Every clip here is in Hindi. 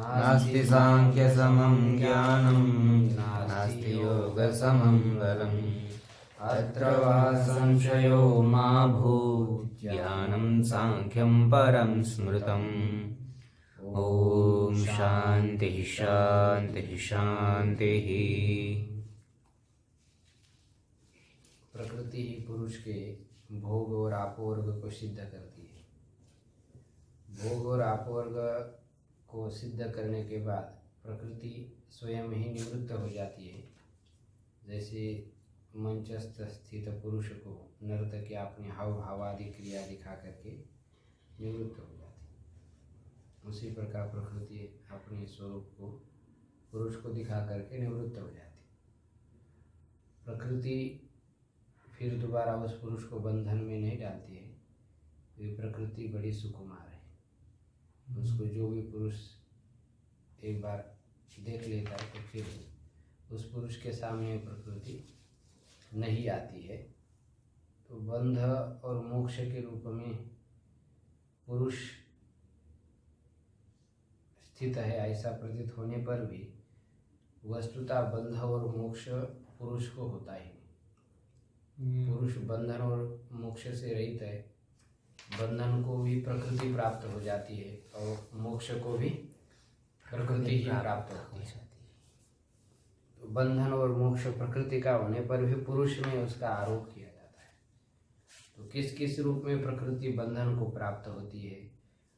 नास्ति सांख्य समं ज्ञानं नास्ति योग समं बलम् अत्र वा संशयो मा भूत् ज्ञानं सांख्यं परं स्मृतम्। ओम शांति शांति शांति। प्रकृति ही पुरुष के भोग और आपोर्ग को सिद्ध करती है। भोग और आपोर्ग को सिद्ध करने के बाद प्रकृति स्वयं ही निवृत्त हो जाती है। जैसे मंचस्थ स्थित पुरुष को नर्तकी अपने हाव भाव आदि क्रिया दिखा करके निवृत्त हो जाती है, उसी प्रकार प्रकृति अपने स्वरूप को पुरुष को दिखा करके निवृत्त हो जाती है। प्रकृति फिर दोबारा उस पुरुष को बंधन में नहीं डालती है। ये प्रकृति बड़ी सुकुमार है। उसको जो भी पुरुष एक बार देख लेता है तो फिर उस पुरुष के सामने प्रकृति नहीं आती है। तो बंध और मोक्ष के रूप में पुरुष स्थित है ऐसा प्रतीत होने पर भी वस्तुतः बंध और मोक्ष पुरुष को होता ही नहीं। पुरुष बंधन और मोक्ष से रहित है। बंधन को भी प्रकृति प्राप्त हो जाती है और मोक्ष को भी प्रकृति ही प्राप्त हो जाती है। तो बंधन और मोक्ष प्रकृति का होने पर भी पुरुष में उसका आरोप किया जाता है। तो किस किस रूप में प्रकृति बंधन को प्राप्त होती है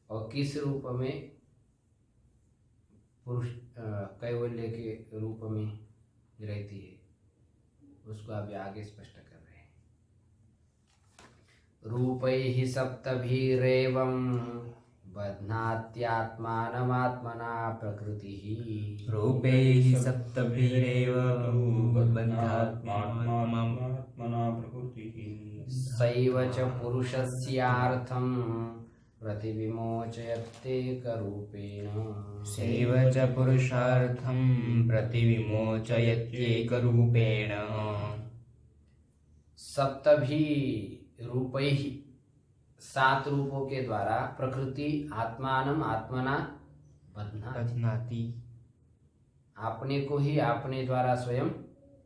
और किस रूप में पुरुष कैवल्य के रूप में रहती है, उसको अभी आगे स्पष्ट कर रहे हैं। रूपैः सप्तभिरेवं बध्नात्यात्मानमात्मना प्रकृतिः। रूपैः सप्तभिरेव बध्नात्मानमात्मना प्रकृतिः। सैव च पुरुषस्यार्थं प्रतिविमोचयत्येकरूपेण। सैव च पुरुषार्थं प्रतिविमोचयत्येकरूपेण। सप्तभी रूपैः, 7 रूपों के द्वारा प्रकृति आत्मानम आत्मना बध्नाति, अपने को ही अपने द्वारा स्वयं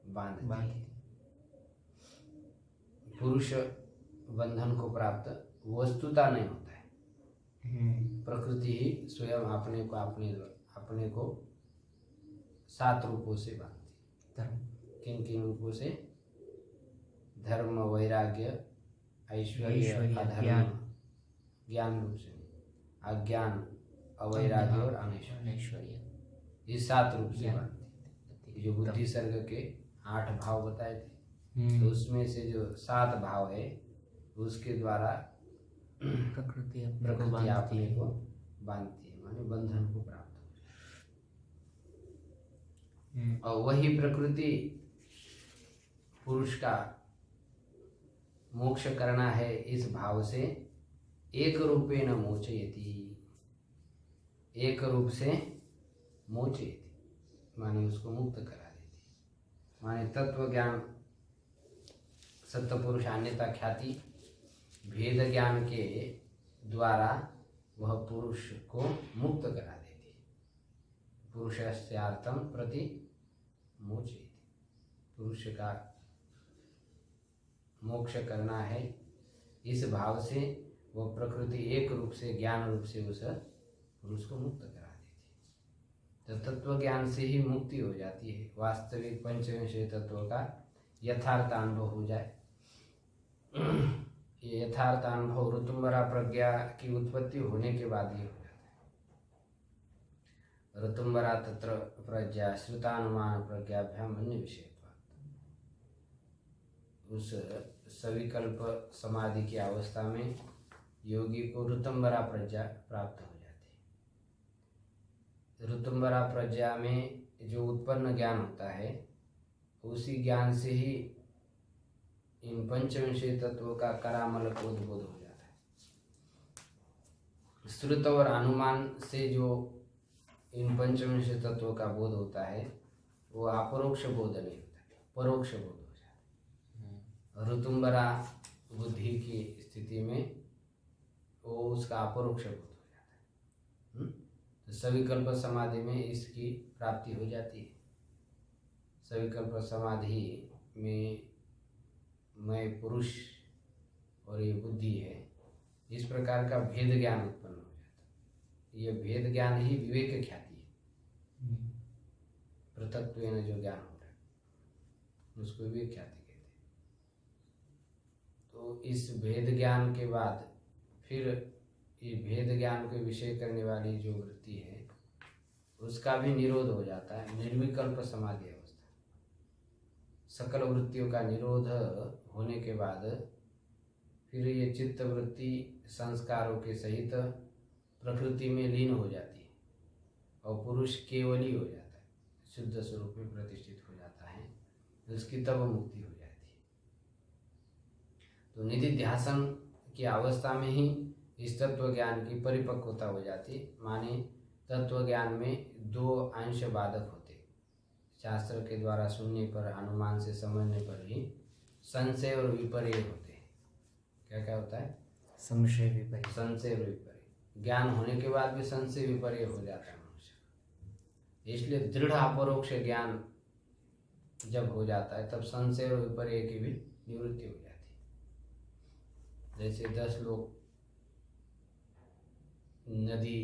बांधती है। पुरुष बंधन को प्राप्त वस्तुता नहीं होता है। प्रकृति ही स्वयं अपने को 7 रूपों से बांधती। किन किन रूपों से? धर्म, वैराग्य, ऐश्वर्य, अधर्म, ज्ञान रूप से, अज्ञान, अवैराग्य और अनैश्वर्य, ये 7 रूप से बांधती। जो बुद्धि सर्ग के 8 भाव बताए थे, तो उसमें से जो 7 भाव है उसके द्वारा प्रकृति अपने को बांधती है, माने बंधन को प्राप्त हो। और वही प्रकृति पुरुष का मोक्ष करना है इस भाव से एक रूपेण मोचयति, एक रूप से मोचयति, माने उसको मुक्त करा देती। माने तत्व ज्ञान, सत्पुरुष अन्यता ख्याति, भेद ज्ञान के द्वारा वह पुरुष को मुक्त करा देती। पुरुषस्यार्थं प्रति मोचयति, पुरुष का मोक्ष करना है इस भाव से वह प्रकृति एक रूप से, ज्ञान रूप से उस पुरुष को मुक्त करा देती। तो तत्व ज्ञान से ही मुक्ति हो जाती है। वास्तविक पंचविंशति तत्व का यथार्थ अनुभव हो जाए। ये यथार्थ अनुभव ऋतुम्बरा प्रज्ञा की उत्पत्ति होने के बाद ही हो जाता है। ऋतुम्बरा तत्र प्रज्ञा श्रुतानुमान प्रज्ञाभ्याम अन्य विषय। उस सविकल्प समाधि की अवस्था में योगी को ऋतुम्बरा प्रज्ञा प्राप्त हो जाती है। ऋतुम्बरा प्रज्ञा में जो उत्पन्न ज्ञान होता है उसी ज्ञान से ही इन पंचविंशति तत्वों का करामल को उद्बोध हो जाता है। श्रुत और अनुमान से जो इन पंचविंशति तत्वों का बोध होता है वो अपरोक्ष बोध नहीं होता, परोक्ष बोध हो जाता है। ऋतुम्बरा बुद्धि की स्थिति में वो उसका अपरोक्ष बोध हो जाता है। तो तो सविकल्प समाधि में इसकी प्राप्ति हो जाती है। सविकल्प समाधि में मैं पुरुष और ये बुद्धि है, इस प्रकार का भेद ज्ञान उत्पन्न हो जाता है। ये भेद ज्ञान ही विवेक ख्याति है। पृथक्त्वेन जो ज्ञान हो रहा है उसको विवेक ख्याति कहते हैं। तो इस भेद ज्ञान के बाद फिर ये भेद ज्ञान को विषय करने वाली जो वृत्ति है उसका भी निरोध हो जाता है। निर्विकल्प समाधि अवस्था, सकल वृत्तियों का निरोध होने के बाद फिर ये चित्त वृत्ति संस्कारों के सहित प्रकृति में लीन हो जाती है और पुरुष केवली हो जाता है, शुद्ध स्वरूप में प्रतिष्ठित हो जाता है। उसकी तब मुक्ति हो जाती है। तो निधि ध्यासन की अवस्था में ही इस तत्व ज्ञान की परिपक्वता हो जाती है। माने तत्व ज्ञान में दो अंश बाधक होते। शास्त्र के द्वारा सुनने पर, अनुमान से समझने पर ही संशय और विपर्य होते हैं। क्या क्या होता है? संशय विपर्य। संशय और विपर्य। ज्ञान होने के बाद भी संशय विपर्य हो जाता है मनुष्य। इसलिए दृढ़ अपरोक्ष ज्ञान जब हो जाता है तब संशय और विपर्य की भी निवृत्ति हो जाती है। जैसे 10 लोग नदी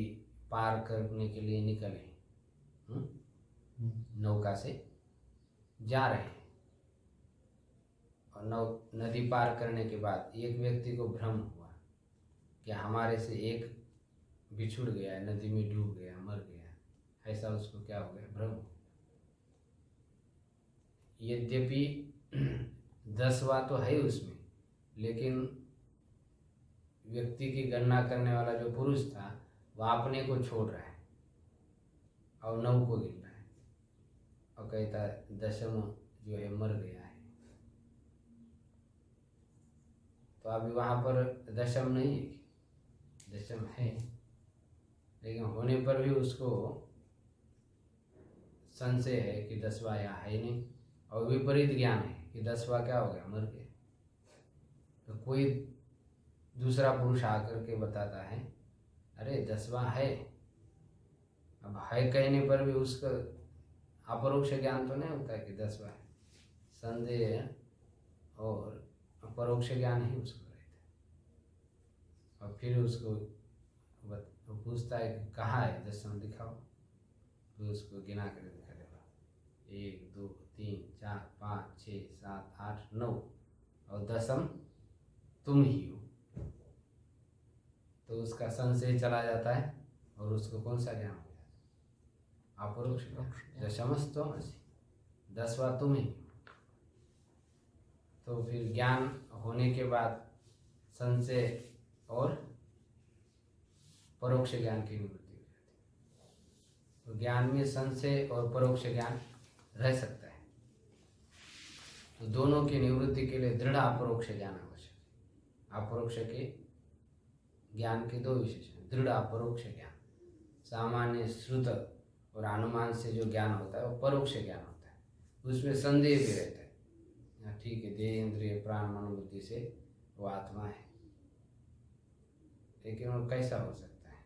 पार करने के लिए निकले, नौका से जा रहे हैं और नदी पार करने के बाद एक व्यक्ति को भ्रम हुआ कि हमारे से एक बिछुड़ गया, नदी में डूब गया, मर गया। ऐसा उसको क्या हो गया? भ्रम। यद्यपि 10वां तो है उसमें, लेकिन व्यक्ति की गणना करने वाला जो पुरुष था वह अपने को छोड़ रहा है और 9 को गिन रहा है और कहता है 10वां जो है मर गया है। तो अभी वहाँ पर 10वां नहीं है, 10वां है, लेकिन होने पर भी उसको संशय है कि 10वां यहाँ है नहीं, और विपरीत ज्ञान है कि 10वां क्या हो गया? मर गया। तो कोई दूसरा पुरुष आकर के बताता है अरे 10वां है। अब है कहने पर भी उसका अपरोक्ष ज्ञान तो नहीं होता है कि 10वां है। संदेह और परोक्ष ज्ञान ही उसको रहता है। और फिर उसको पूछता है कि कहाँ है 10वां, दिखाओ। तो उसको गिना कर दिखा देगा 1 2 3 4 5 6 7 8 9 और 10वां तुम ही हो। तो उसका संशय चला जाता है और उसको कौन सा ज्ञान हो जाता है? अपरोक्ष ज्ञान। 10वां तुम ही। तो फिर ज्ञान होने के बाद संशय और परोक्ष ज्ञान की निवृत्ति हो जाती है। तो ज्ञान में संशय और परोक्ष ज्ञान रह सकता है। तो दोनों की निवृत्ति के लिए दृढ़ अपरोक्ष ज्ञान आवश्यक है। अपरोक्ष के ज्ञान के 2 विशेषण, दृढ़ अपरोक्ष ज्ञान। सामान्य श्रुत और अनुमान से जो ज्ञान होता है वो परोक्ष ज्ञान होता है, उसमें संदेह भी रहता है। ठीक है, देह इंद्रिय प्राण मन बुद्धि से वो आत्मा है, लेकिन वो कैसा हो सकता है?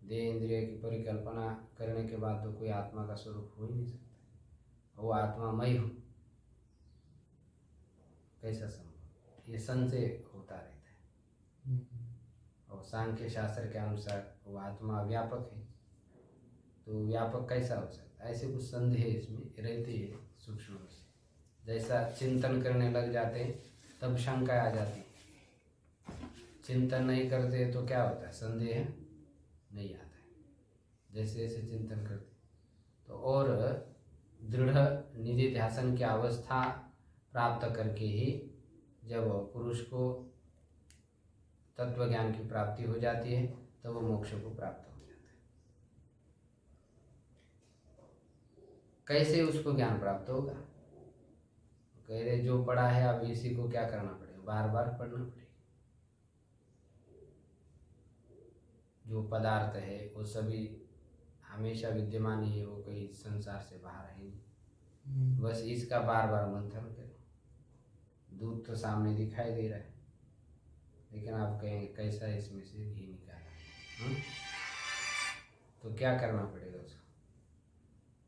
देह इंद्रिय की परिकल्पना करने के बाद तो कोई आत्मा का स्वरूप हो ही नहीं सकता। वो आत्मा मैं हूँ, कैसा संभव? ये संशय होता रहता है। और सांख्य शास्त्र के अनुसार वो आत्मा व्यापक है, तो व्यापक कैसा हो सकता है? ऐसे कुछ संदेह इसमें रहते हैं सूक्ष्म से। जैसा चिंतन करने लग जाते हैं तब शंका आ जाती है। चिंतन नहीं करते तो क्या होता है? संदेह नहीं आता है। जैसे जैसे चिंतन करते तो और दृढ़ निधि ध्यासन की अवस्था प्राप्त करके ही जब पुरुष को तत्व ज्ञान की प्राप्ति हो जाती है तो वो मोक्ष को प्राप्त हो जाता है। कैसे उसको ज्ञान प्राप्त होगा? कह रहे जो पढ़ा है अब इसी को क्या करना पड़ेगा? बार बार पढ़ना पड़ेगा। जो पदार्थ है वो सभी हमेशा विद्यमान ही है, वो कहीं संसार से बाहर है नहीं। बस इसका बार बार मंथन करें। दूध तो सामने दिखाई दे रहा है, लेकिन आप कहेंगे कैसा इसमें से घी निकाला? तो क्या करना पड़ेगा उसको?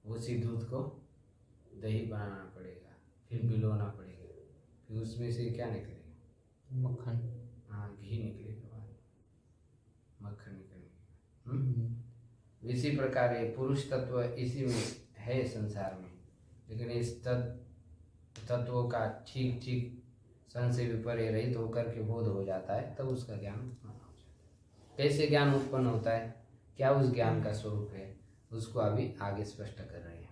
उसी दूध को दही बनाना पड़ेगा, फिर भिगोना पड़ेगा, फिर उसमें से क्या निकलेगा? मक्खन। हाँ, घी निकलेगा, बाद मक्खन निकलेगा। इसी प्रकार ये पुरुष तत्व इसी में है संसार में, लेकिन इस तत्वों का ठीक ठीक संशय विपर्य रहित होकर के बोध हो जाता है, तब उसका ज्ञान उत्पन्न हो जाता है। कैसे ज्ञान उत्पन्न होता है, क्या उस ज्ञान का स्वरूप है, उसको अभी आगे स्पष्ट कर रहे हैं।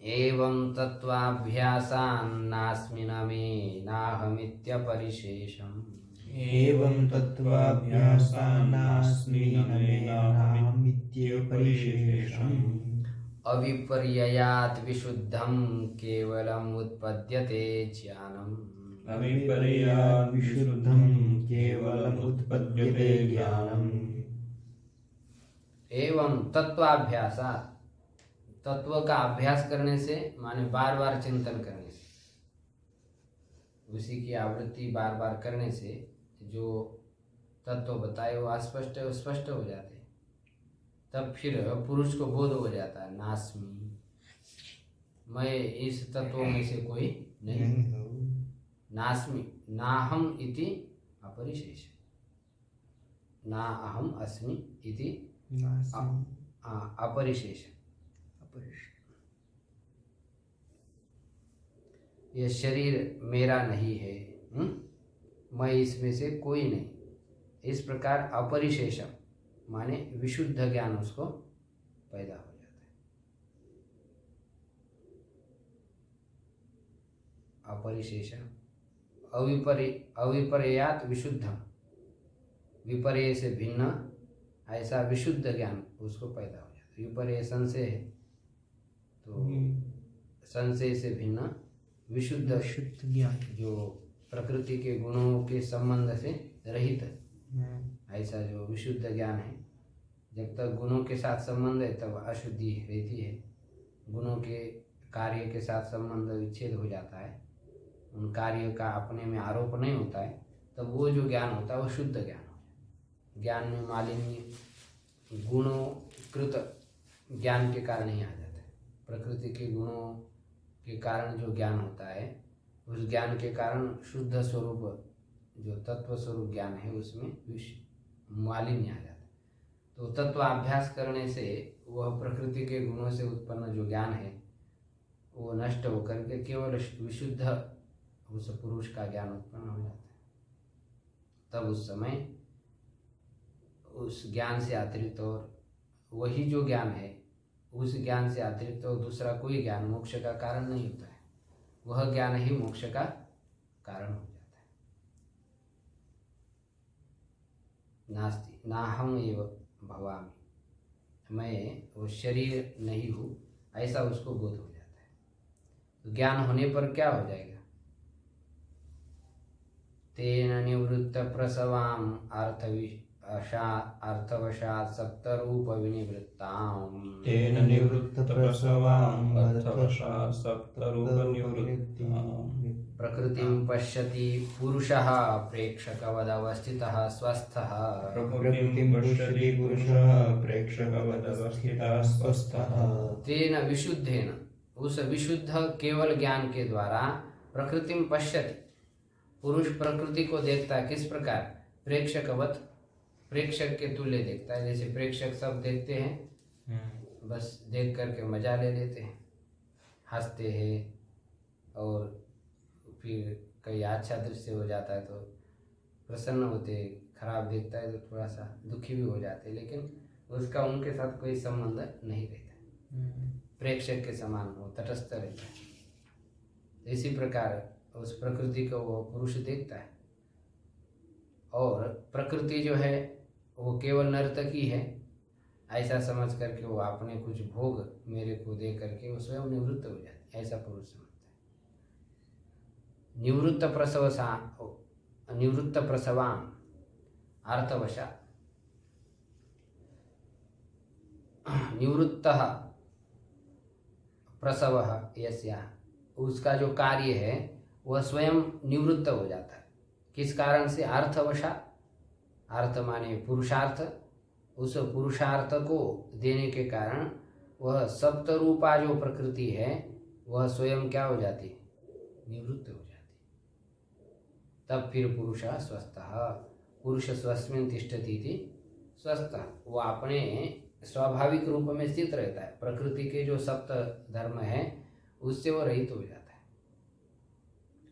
एवं तत्वाभ्यासान्नास्मिन् मे नाहमित्यपरिशेषम्। एवं तत्त्वाभ्यासान्नास्मिन् मे नाहमित्यपरिशेषम्। अविपर्ययात् विशुद्धं केवलम् उत्पद्यते ज्ञानम्। अविपर्यात् विशुद्धं केवलम् उत्पद्यते ज्ञानम्। एवं तत्वाभ्यासात्, तत्व का अभ्यास करने से माने बार बार चिंतन करने से, उसी की आवृत्ति बार बार करने से जो तत्व बताए वो अस्पष्ट स्पष्ट हो जाते, तब फिर पुरुष को बोध हो जाता है, नास्मि, मैं इस तत्वों में से कोई नहीं हूँ। नास्मि नाहम इति अपरिशेष, ना अहम अस्मि इति अपरिशेष। यह शरीर मेरा नहीं है, मैं इसमें से कोई नहीं, इस प्रकार अपरिशेषम माने विशुद्ध ज्ञान उसको पैदा हो जाता है। अपरिशेषम अविपर्यात विशुद्धम, विपर्य से भिन्न ऐसा विशुद्ध ज्ञान उसको पैदा हो जाता है। विपर्य संशय है, तो संशय से भिन्न विशुद्ध ज्ञान जो प्रकृति के गुणों के संबंध से रहित ऐसा जो विशुद्ध ज्ञान है, जब तक गुणों के साथ संबंध है तब अशुद्धि रहती है, गुणों के कार्य के साथ संबंध विच्छेद हो जाता है, उन कार्यों का अपने में आरोप नहीं होता है, तब वो जो ज्ञान होता है वो शुद्ध ज्ञान हो जाता है। ज्ञान में मालिन्य गुणों कृत ज्ञान के कारण ही आ जाता है। प्रकृति के गुणों के कारण जो ज्ञान होता है, उस ज्ञान के कारण शुद्ध स्वरूप जो तत्व स्वरूप ज्ञान है उसमें मालिन्य आ जाता है। तो तत्वाभ्यास करने से वह प्रकृति के गुणों से उत्पन्न जो ज्ञान है वो नष्ट होकर के केवल विशुद्ध उस पुरुष का ज्ञान उत्पन्न हो जाता है। तब उस समय उस ज्ञान से अतिरिक्त और वही जो ज्ञान है, उस ज्ञान से अतिरिक्त और दूसरा कोई ज्ञान मोक्ष का कारण नहीं होता है, वह ज्ञान ही मोक्ष का कारण हो जाता है। नास्ति नाहम एव भवामि, मैं वो शरीर नहीं हूँ, ऐसा उसको बोध हो जाता है। तो ज्ञान होने पर क्या हो जाएगा? तेन निवृत्त प्रसवाम अर्थवशात् सप्तरूप विनिवृत्ताम्। तेन निवृत्त प्रसवाम् अर्थवशात् सप्तरूप निवृत्ताम्। प्रकृतिं पश्यति पुरुषः प्रेक्षकवदवस्थितः स्वस्थः। प्रकृतिं पश्यति पुरुषः प्रेक्षकवदवस्थितः स्वस्थः। तेन विशुद्धेन, उस विशुद्ध केवल ज्ञान के द्वारा प्रकृतिं पश्यति, पुरुष प्रकृति को देखता है। किस प्रकार? प्रेक्षकवत, प्रेक्षक के तुल्य देखता है। जैसे प्रेक्षक सब देखते हैं, बस देख करके मजा ले लेते हैं, हंसते हैं, और फिर कहीं अच्छा दृश्य हो जाता है तो प्रसन्न होते, खराब देखता है तो थोड़ा सा दुखी भी हो जाते, लेकिन उसका उनके साथ कोई संबंध नहीं रहता। प्रेक्षक के समान वो तटस्थ रहता है। इसी प्रकार उस प्रकृति को वो पुरुष देखता है, और प्रकृति जो है वो केवल नर्तकी है ऐसा समझ करके वो अपने कुछ भोग मेरे को दे करके वो स्वयं निवृत्त हो जाते, ऐसा पुरुष समझता है। निवृत्त प्रसवाम अर्थवशा, निवृत्तः प्रसवः यस्या, उसका जो कार्य है वह स्वयं निवृत्त हो जाता है। किस कारण से? अर्थवशा, अर्थ माने पुरुषार्थ, उस पुरुषार्थ को देने के कारण वह सप्त रूपा जो प्रकृति है वह स्वयं क्या हो जाती, निवृत्त हो जाती। तब फिर पुरुष स्वस्थः, पुरुष स्वस्मिन् तिष्ठति इति स्वस्थः, वो अपने स्वाभाविक रूप में स्थित रहता है। प्रकृति के जो सप्त धर्म है उससे वो रहित हो जाता है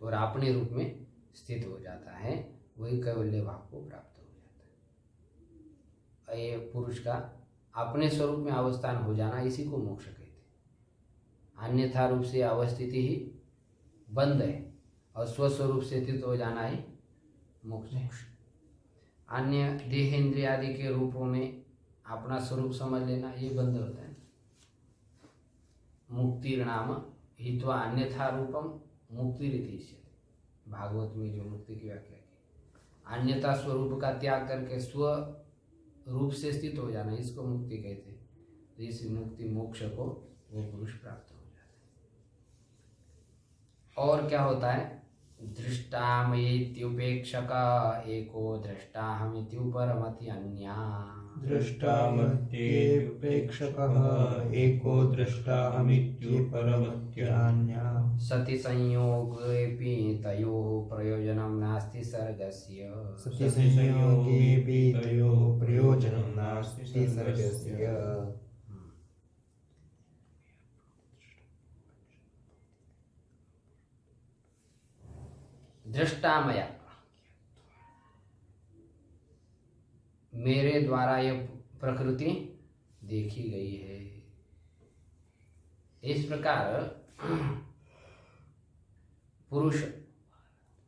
और अपने रूप में स्थित हो जाता है, वही कैवल्य भाव को प्राप्त हो जाता है। ये पुरुष का अपने स्वरूप में अवस्थान हो जाना, इसी को मोक्ष कहते हैं। अन्यथा रूप से अवस्थिति ही बंद है और स्वस्वरूप से स्थित हो जाना ही मोक्ष है। अन्य देह इंद्रिय आदि के रूपों में अपना स्वरूप समझ लेना, ये बंद होता है। मुक्तिर्नाम हित्वा अन्यथा रूपम मुक्तिरिति, भागवत में जो मुक्ति की व्याख्या की, अन्यथा स्वरूप का त्याग करके स्व रूप से स्थित हो जाना, इसको मुक्ति कहते हैं। तो इस मुक्ति मोक्ष को वो पुरुष प्राप्त हो जाता है। और क्या होता है, दृष्टामयेत्युपेक्षक एको दृष्टाहमित्युपरमति अन्या, दृष्टामत्येप्येक्षकः एको दृष्टाहमित्युपरमत्यन्यः। सति संयोगेऽपि तयोः प्रयोजनं नास्ति सर्गस्य, सति संयोगेऽपि तयोः प्रयोजनं नास्ति सर्गस्य। दृष्टामया, मेरे द्वारा यह प्रकृति देखी गई है। इस प्रकार पुरुष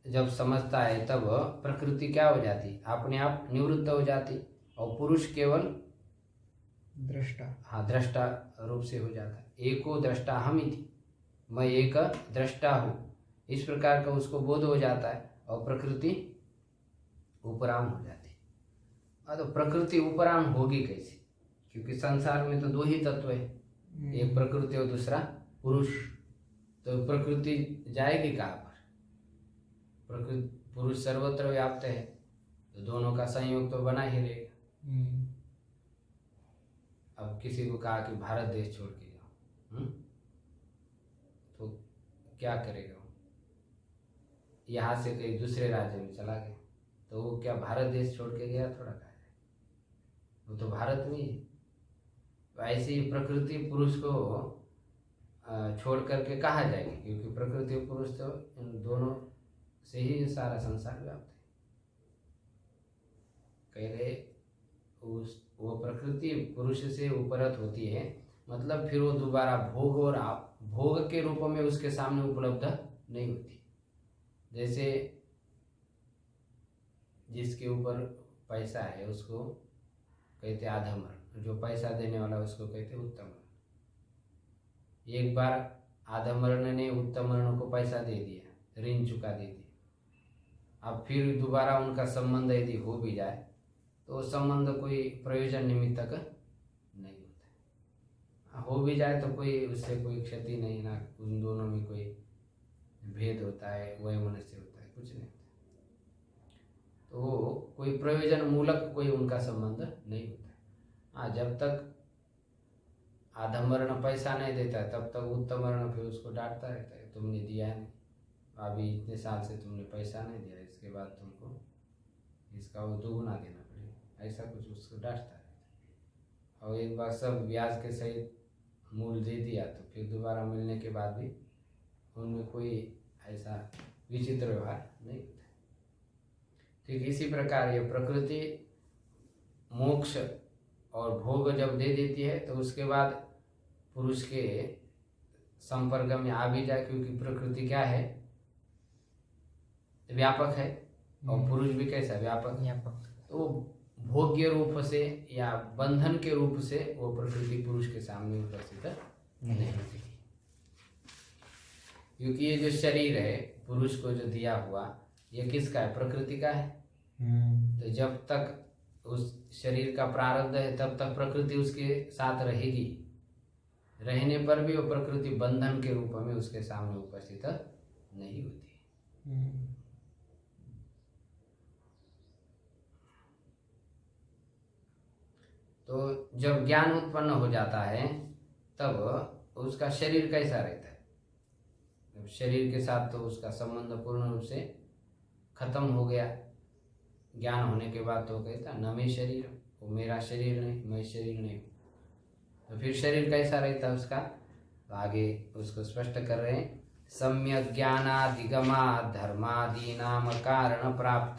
जब समझता है तब प्रकृति क्या हो जाती, अपने आप निवृत्त हो जाती और पुरुष केवल दृष्टा, दृष्टा रूप से हो जाता है। एको दृष्टा हम इति, मैं एक दृष्टा हूँ, इस प्रकार का उसको बोध हो जाता है और प्रकृति उपराम हो जाती है। तो प्रकृति उपराम होगी कैसे, क्योंकि संसार में तो दो ही तत्व है, एक प्रकृति और दूसरा पुरुष। तो प्रकृति जाएगी कहाँ पर, प्रकृति पुरुष सर्वत्र व्याप्त है, तो दोनों का संयोग तो बना ही रहेगा। अब किसी को कहा कि भारत देश छोड़ के जाओ, तो क्या करेगा, यहाँ से कहीं दूसरे राज्य में चला गया, तो वो क्या भारत देश छोड़ के गया, थोड़ा कहा जाए, वो तो भारत में ही है। ऐसे ही प्रकृति पुरुष को छोड़ करके कहा जाएगी, क्योंकि प्रकृति और पुरुष तो इन दोनों से ही सारा संसार व्याप्त है। कह रहे वो प्रकृति पुरुष से उपरत होती है, मतलब फिर वो दोबारा भोग और भोग के रूप में उसके सामने उपलब्ध नहीं होती। जैसे जिसके ऊपर पैसा है उसको कहते आधमरण, जो पैसा देने वाला उसको कहते उत्तमरण। एक बार आधमरण ने उत्तमरण को पैसा दे दिया, ऋण चुका दे दिया, अब फिर दोबारा उनका संबंध यदि हो भी जाए तो संबंध कोई प्रयोजन निमित्तक नहीं होता। हो भी जाए तो कोई उससे कोई क्षति नहीं, ना उन दोनों में कोई भेद होता है, वही मनुष्य होता है, कुछ नहीं होता। तो कोई प्रयोजन मूलक कोई उनका संबंध नहीं होता। हाँ, जब तक आधमरण पैसा नहीं देता है तब तक उत्तमरण फिर उसको डांटता रहता है, तुमने दिया नहीं, अभी इतने साल से तुमने पैसा नहीं दिया, इसके बाद तुमको इसका वो दुगुना देना पड़ेगा, ऐसा कुछ उसको डांटता रहता है। और एक बार सब ब्याज के सहित मूल दे दिया तो फिर दोबारा मिलने के बाद भी उनमें कोई ऐसा विचित्र व्यवहार नहीं होता। ठीक इसी प्रकार ये प्रकृति मोक्ष और भोग जब दे देती है तो उसके बाद पुरुष के संपर्क में आ भी जाए, क्योंकि प्रकृति क्या है, व्यापक है और पुरुष भी कैसा व्यापक। तो भोग्य रूप से या बंधन के रूप से वो प्रकृति पुरुष के सामने उपस्थित नहीं होती, क्योंकि ये जो शरीर है पुरुष को जो दिया हुआ ये किसका है, प्रकृति का है। तो जब तक उस शरीर का प्रारब्ध है तब तक प्रकृति उसके साथ रहेगी, रहने पर भी वो प्रकृति बंधन के रूप में उसके सामने उपस्थित नहीं होती। तो जब ज्ञान उत्पन्न हो जाता है तब उसका शरीर कैसा रहता है? जब शरीर के साथ तो उसका संबंध पूर्ण रूप से खत्म हो गया। ज्ञान होने के बाद तो कहता न मैं शरीर, वो मेरा शरीर नहीं, मैं शरीर नहीं। तो फिर शरीर कैसा रहता है उसका? तो आगे उसको स्पष्ट कर रहे हैं, सम्यक ज्ञानाधिगमा धर्मादीनाम कारण प्राप्त।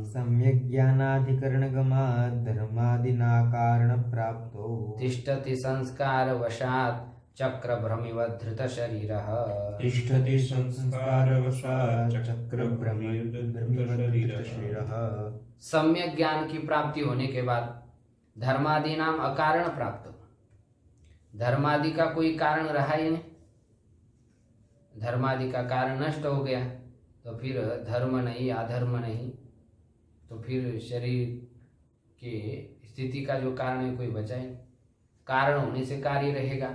सम्यक् ज्ञानाधिकरणगमात् धर्मादिना कारणप्राप्तो तिष्ठति संस्कार वशात् चक्र भ्रमिवधृत शरीर। तिष्ठति संस्कारवशात् चक्रभ्रमिवधृतशरीरः। सम्यक ज्ञान की प्राप्ति होने के बाद धर्मादि नाम अकारण प्राप्त हो। धर्मादि का कोई कारण रहा ही नहीं, धर्मादि का कारण नष्ट हो गया, तो फिर धर्म नहीं, अधर्म नहीं, तो फिर शरीर की स्थिति का जो कारण है कोई बचा ही नहीं। कारण होने से कार्य रहेगा,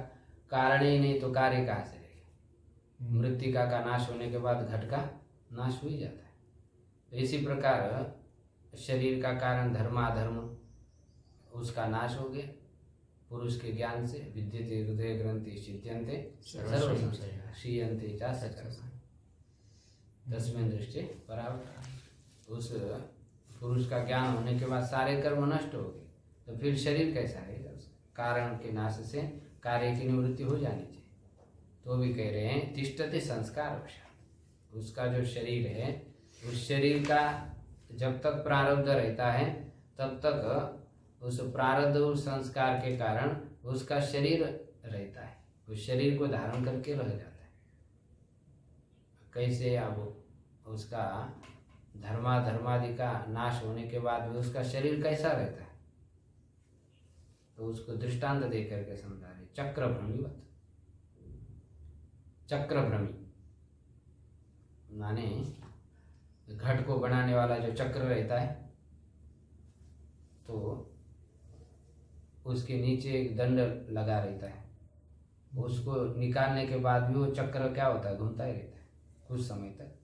कारण ही नहीं तो कार्य कहाँ से रहेगा? मृत्तिका का नाश होने के बाद घट का नाश हो ही जाता है। तो इसी प्रकार शरीर का कारण धर्माधर्म, उसका नाश हो गया पुरुष के ज्ञान से। विद्यते हृदय ग्रंथि छिद्यन्ते सर्व संशयाः क्षीयन्ते च सकर्षाः तस्मिन् दृष्टे परावृत्ताः। उस पुरुष का ज्ञान होने के बाद सारे कर्म नष्ट हो गए, तो फिर शरीर कैसा रहेगा? कारण के नाश से कार्य की निवृत्ति हो जानी चाहिए। तो भी कह रहे हैं तिष्ठति संस्कार वशात्, उसका जो शरीर है उस शरीर का जब तक प्रारब्ध रहता है तब तक उस प्रारब्ध और संस्कार के कारण उसका शरीर रहता है, उस शरीर को धारण करके रह जाता है। कैसे? अब उसका धर्मादि का नाश होने के बाद भी उसका शरीर कैसा रहता है? तो उसको दृष्टांत दे करके समझा रहे, चक्र भ्रमिवत। चक्र भ्रमी माने घट को बनाने वाला जो चक्र रहता है, तो उसके नीचे एक दंड लगा रहता है, उसको निकालने के बाद भी वो चक्र क्या होता है? घूमता ही रहता है कुछ समय तक।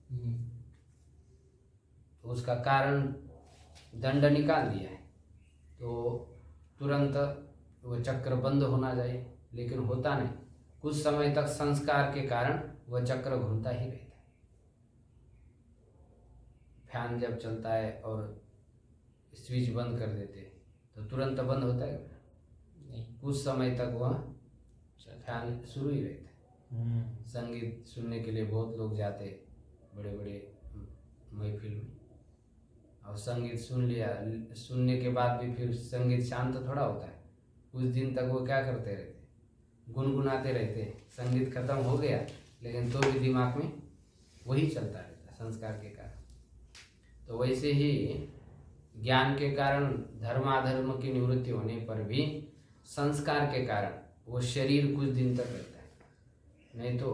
उसका कारण दंड निकाल दिया है तो तुरंत वो चक्र बंद होना चाहिए, लेकिन होता नहीं। कुछ समय तक संस्कार के कारण वह चक्र घूमता ही रहता है। फैन जब चलता है और स्विच बंद कर देते तो तुरंत बंद होता है नहीं, कुछ समय तक वह फैन शुरू ही रहता है। संगीत सुनने के लिए बहुत लोग जाते बड़े बड़े महफिल में, और संगीत सुन लिया, सुनने के बाद भी फिर संगीत शांत थोड़ा होता है। कुछ दिन तक वो क्या करते रहते? गुनगुनाते रहते। संगीत खत्म हो गया लेकिन तो भी दिमाग में वही चलता रहता संस्कार के कारण। तो वैसे ही ज्ञान के कारण धर्माधर्म की निवृत्ति होने पर भी संस्कार के कारण वो शरीर कुछ दिन तक रहता है। नहीं तो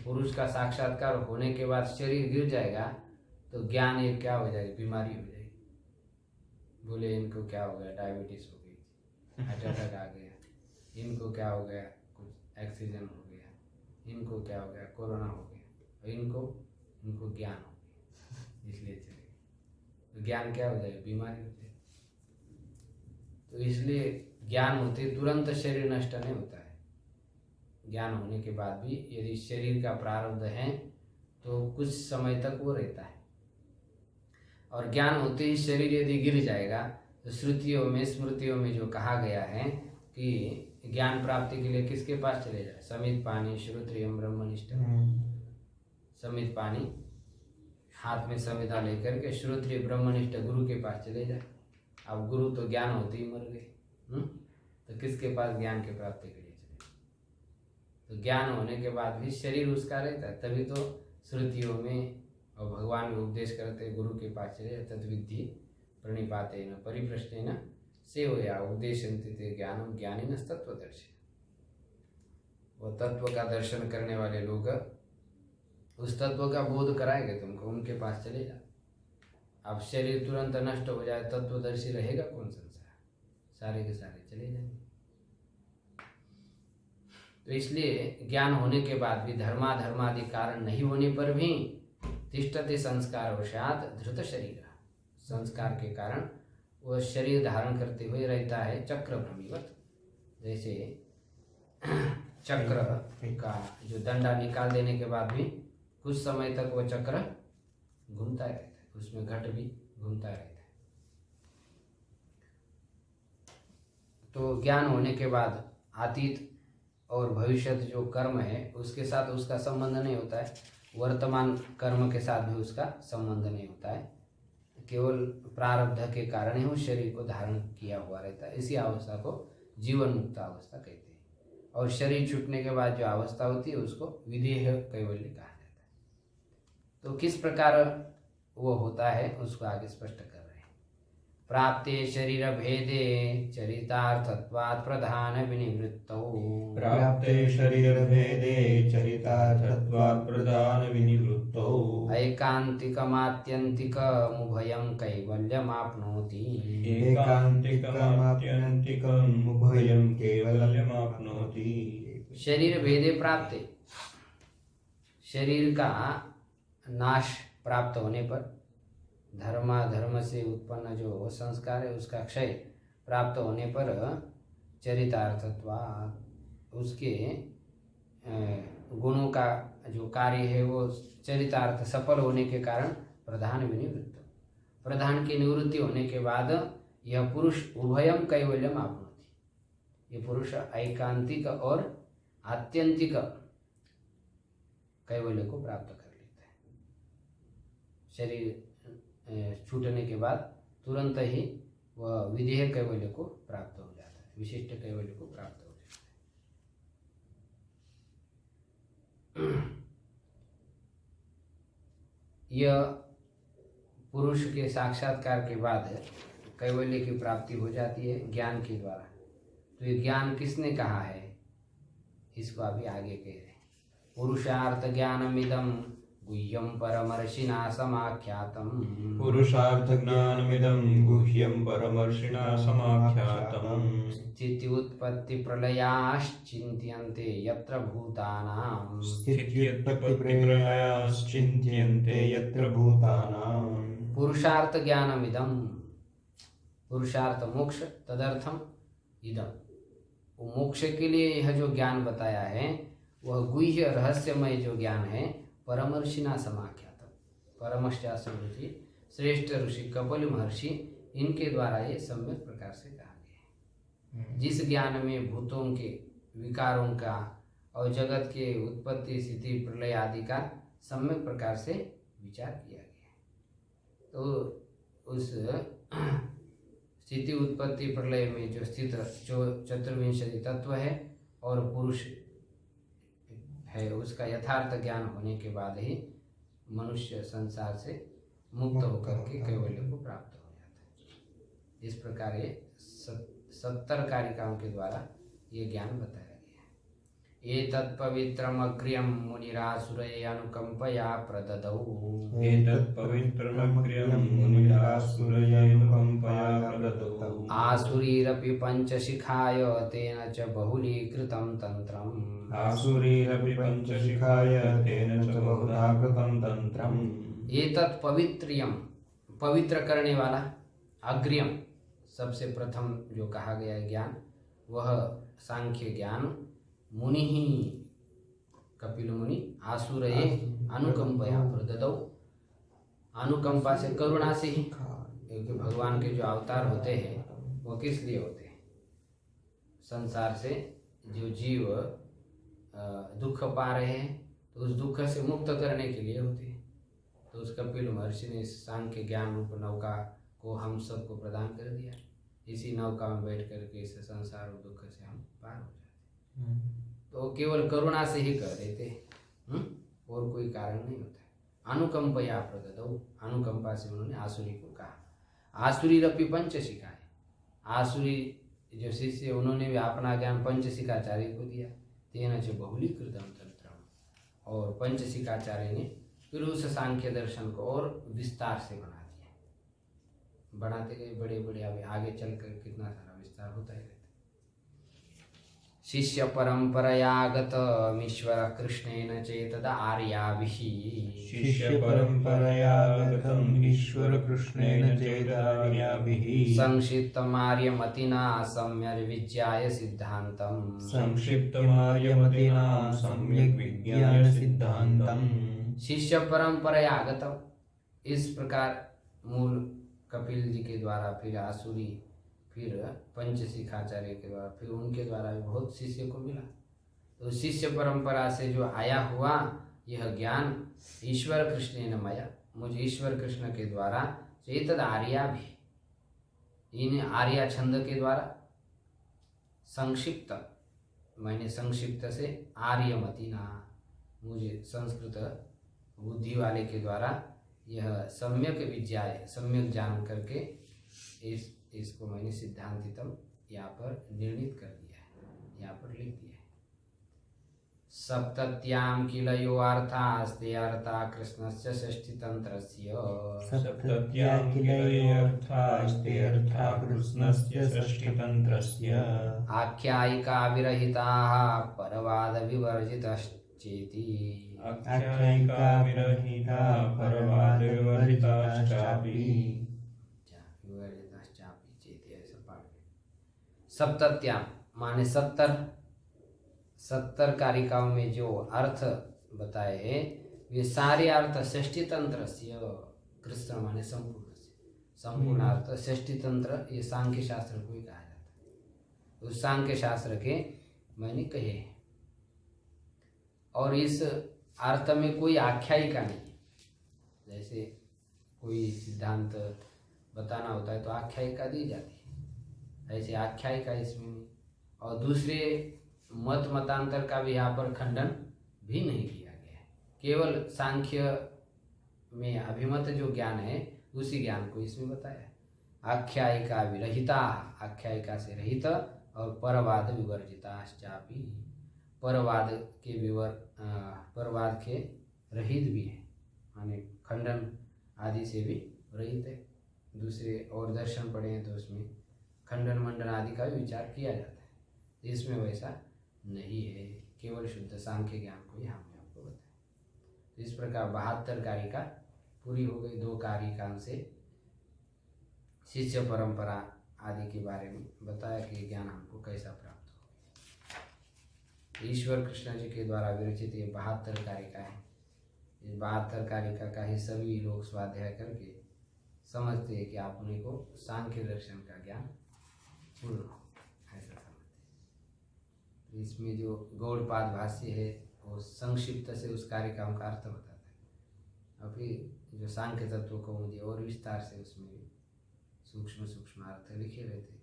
पुरुष का साक्षात्कार होने के बाद शरीर गिर जाएगा तो ज्ञान एक क्या हो जाएगी? बीमारी हो जाएगी। बोले इनको क्या हो गया? डायबिटीज हो गई, हार्ट अटैक आ गया, इनको क्या हो गया? कुछ एक्सीडेंट हो गया, इनको क्या हो गया? कोरोना हो गया, और इनको ज्ञान हो गया, इसलिए चले। तो ज्ञान क्या हो जाएगा? बीमारी हो जाएगी। तो इसलिए ज्ञान होते तुरंत शरीर नष्ट नहीं होता है। ज्ञान होने के बाद भी यदि शरीर का प्रारब्ध है तो कुछ समय तक वो रहता है। और ज्ञान होते ही शरीर यदि गिर जाएगा तो श्रुतियों में स्मृतियों में जो कहा गया है कि ज्ञान प्राप्ति के लिए किसके पास चले जाए? समित पानी श्रोत्रियम ब्रह्मनिष्ठ। समित पानी हाथ में समिधा लेकर के श्रोत्रिय ब्रह्मनिष्ठ गुरु के पास चले जाए। अब गुरु तो ज्ञान होते ही मर गए, तो किसके पास ज्ञान की प्राप्ति के लिए चले? तो ज्ञान होने के बाद भी शरीर उसका रहता है, तभी तो श्रुतियों में और भगवान भी उपदेश करते गुरु के पास चले। तद्विद्धि प्रणिपातेन परिप्रश्नेन सेवया उपदेशन्ति ते ज्ञानम ज्ञानिनः तत्त्वदर्शी। वो तत्व का दर्शन करने वाले लोग उस तत्व का बोध कराएंगे तुमको, उनके पास चले जाओ। अब शरीर तुरंत नष्ट हो जाए, तत्वदर्शी रहेगा कौन संसार? सारे के सारे चले जाएंगे। तो इसलिए ज्ञान होने के बाद भी धर्मादि कारण नहीं होने पर भी तिष्ठते संस्कार वशात् धृत शरीर, संस्कार के कारण वह शरीर धारण करते हुए रहता है चक्रभ्रमीवत। जैसे चक्र का जो डंडा निकाल देने के बाद भी कुछ समय तक वह चक्र घूमता रहता है, उसमें घट भी घूमता रहता है। तो ज्ञान होने के बाद अतीत और भविष्य जो कर्म है उसके साथ उसका संबंध नहीं होता है, वर्तमान कर्म के साथ भी उसका संबंध नहीं होता है, केवल प्रारब्ध के कारण ही उस शरीर को धारण किया हुआ रहता है। इसी अवस्था को जीवन मुक्त अवस्था कहते हैं। और शरीर छूटने के बाद जो अवस्था होती है उसको विदेह कैवल्य कहा जाता है। तो किस प्रकार वो होता है उसको आगे स्पष्ट कर रहे हैं। प्राप्ते शरीर भेदे चरितार्थत्वात् प्रधान विनिवृत्तौ। प्राप्ते शरीर भेदे चरितार्थत्वात् प्रधान विनिवृत्तौ। ऐकान्तिकमात्यन्तिकमुभयं कैवल्यमाप्नोति। एकान्तिकमात्यन्तिकम् उभयं कैवल्यमाप्नोति। शरीर भेदे प्राप्ते, शरीर का नाश प्राप्त होने पर, धर्म से उत्पन्न जो संस्कार है उसका क्षय प्राप्त होने पर, चरितार्थत्वात् उसके गुणों का जो कार्य है वो चरितार्थ सफल होने के कारण प्रधान विनिवृत्त, प्रधान की निवृत्ति होने के बाद यह पुरुष उभयम कैवल्यम आपनोति। ये पुरुष ऐकांतिक और आत्यंतिक कैवल्य को प्राप्त कर लेता है। शरीर छूटने के बाद तुरंत ही वह विधेय कैवल्य को प्राप्त हो जाता है, विशिष्ट कैवल्य को प्राप्त हो जाता है। यह पुरुष के साक्षात्कार के बाद कैवल्य की प्राप्ति हो जाती है ज्ञान के द्वारा। तो ये ज्ञान किसने कहा है इसको अभी आगे कह रहे हैं। पुरुषार्थ ज्ञानमिदं गुह्यं परमर्षिणा समाख्यातम्। पुरुषार्थ ज्ञानमिदं गुह्यं परमर्षिणा समाख्यातम्। स्थित्युत्पत्ति प्रलयाश्चिन्त्यन्ते यत्र भूतानां। स्थित्युत्पत्ति प्रलयाश्चिन्त्यन्ते यत्र भूतानां। पुरुषार्थ ज्ञानमिदं, पुरुषार्थ मोक्ष, तदर्थम इदम, वो मोक्ष के लिए यह जो ज्ञान बताया है वह गुह्य रहस्यमय जो ज्ञान है परमर्षिणा समाख्यातम, परमश्चासु ऋषि, श्रेष्ठ ऋषि कपिल महर्षि, इनके द्वारा ये सम्यक प्रकार से कहा गया है। जिस ज्ञान में भूतों के विकारों का और जगत के उत्पत्ति स्थिति प्रलय आदि का सम्यक प्रकार से विचार किया गया है। तो उस स्थिति उत्पत्ति प्रलय में जो स्थित जो चतुर्विंशति तत्व है और पुरुष है उसका यथार्थ ज्ञान होने के बाद ही मनुष्य संसार से मुक्त होकर के कैवल्य को प्राप्त हो जाता है। इस प्रकार ये 70 कारिकाओं के द्वारा ये ज्ञान बताया गया है। ये तत्पवित्रमग्र्यं मुनिरासुरये अनुकंपया प्रददौ। एतत्पवित्रमग्र्यं मुनिरासुरये अनुकंपया प्रददौ। आसुरीरपि पंचशिखाय तेन च बहुलीकृतं तंत्रम्। आसुरीरपि पंचशिखाय तेन च बहुधा कृतं तंत्रम्। एतत् पवित्र्यम, पवित्र करने वाला, अग्र्यम सबसे प्रथम जो कहा गया ज्ञान वह सांख्य ज्ञान, मुनि ही कपिल मुनि आसुरये अनुकंपया प्रददौ, अनुकंपा से करुणा से ही, क्योंकि भगवान के जो अवतार होते हैं वो किस लिए होते हैं, संसार से जो जीव दुख पा रहे हैं तो उस दुख से मुक्त करने के लिए होते हैं। तो उस कपिल महर्षि ने सांख्य ज्ञान रूप नौका को हम सबको प्रदान कर दिया। इसी नौका में बैठ करके इस संसार और दुख से हम पार हो जाते हैं। तो केवल करुणा से ही कर देते हैं, और कोई कारण नहीं होता है। अनुकंपया प्रददौ, अनुकंपा से उन्होंने आसुरी को कहा। आसुरी रपि पंचशिखा है, आसुरी जो शिष्य उन्होंने भी अपना ज्ञान पंचशिखाचार्य को दिया। तेन च बहुलीकृतं तंत्रम्, और पंचशिखाचार्य ने फिर उस सांख्य दर्शन को और विस्तार से बना दिया। बढ़ाते गए बड़े बड़े, अभी आगे चलकर कितना सारा विस्तार होता ही रहता है। शिष्य परंपरयागतमीश्वर कृष्णेन चेतद आर्याभिः शिष्य परंपरयागतम् ईश्वर कृष्णेन चेदार्याभिः संक्षिप्तमार्यमतिना सम्यग्विज्ञाय सिद्धान्तम् संक्षिप्तमार्यमतिना सम्यक् विज्ञाय सिद्धान्तम् शिष्य परंपरयागतम, इस प्रकार मूल कपिल जी के द्वारा, फिर आसुरी, फिर पंचशिखाचार्य के द्वारा, फिर उनके द्वारा भी बहुत शिष्य को मिला। तो शिष्य परंपरा से जो आया हुआ यह ज्ञान ईश्वर कृष्ण ने मया, मुझे ईश्वर कृष्ण के द्वारा चेतद आर्या भी, इन आर्या छंद के द्वारा संक्षिप्त, मैंने संक्षिप्त से आर्यमतिना, मुझे संस्कृत बुद्धि वाले के द्वारा यह सम्यक विद्या, सम्यक जान करके इसको मैंने सिद्धांतितम यहाँ पर निर्णित कर दिया है, यहाँ पर लिख दिया है। सप्तत्याम किल यो अर्थास्ते अर्थाः कृष्णस्य षष्ठीतन्त्रस्य सप्तत्या किल योऽर्थास्ते अर्थाः कृष्णस्य षष्ठीतन्त्रस्य आख्यायिका विरहिताः परवादविवर्जितश्चेति आख्यायिका विरहिता परवादविवर्जिताश्चापि सप्तत्याम माने 70 कारिकाओं में जो अर्थ बताए हैं वे सारे अर्थ षष्ठी तंत्र से, कृष्ण माने संपूर्ण अर्थ षष्ठी तंत्र, ये सांख्य शास्त्र को ही कहा जाता है। उस सांख्य शास्त्र के मैंने कहे हैं, और इस अर्थ में कोई आख्यायिका नहीं है। जैसे कोई सिद्धांत बताना होता है तो आख्यायिका दी जाती है, ऐसे आख्यायिका इसमें नहीं। और दूसरे मतांतर का भी यहाँ पर खंडन भी नहीं किया गया है, केवल सांख्य में अभिमत जो ज्ञान है उसी ज्ञान को इसमें बताया है। आख्यायिका विरहिता, आख्यायिका से रहित, और परवाद विवर्जिताश्चापि, परवाद के रहित भी है, माने खंडन आदि से भी रहित है। दूसरे और दर्शन पढ़े हैं तो उसमें खंडन मंडन आदि का भी विचार किया जाता है, इसमें वैसा नहीं है, केवल शुद्ध सांख्य ज्ञान को ही हमने आपको बताया। इस प्रकार 72 कारिका पूरी हो गई। 2 कारिका से शिष्य परंपरा आदि के बारे में बताया कि ज्ञान हमको कैसा प्राप्त हो। ईश्वर कृष्ण जी के द्वारा विरचित ये 72 कारिका है। इस 72 कारिका का ही सभी लोग स्वाध्याय करके समझते हैं कि आपने को सांख्य दर्शन का ज्ञान पूर्ण हो, ऐसा समझते। इसमें जो गौड़पाद भाष्य है वो संक्षिप्त से उस कारिकाओं का अर्थ बताता है, और फिर जो सांख्य तत्व को मुझे और विस्तार से उसमें भी सूक्ष्म सूक्ष्म अर्थ लिखे रहते,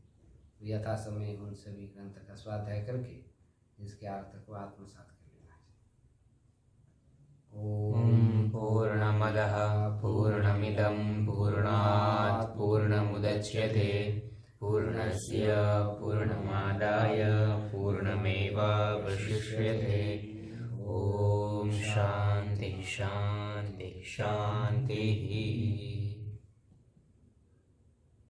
यथा समय उन सभी ग्रंथ का स्वाध्याय करके इसके अर्थ को आत्मसात कर लेना चाहिए। ओम पूर्णमदः पूर्णमिदं पूर्णात् पूर्णमुदच्यते पूर्णस्य पूर्णमादाय पूर्णमेवावशिष्यते। ओम शांति शांति शांति।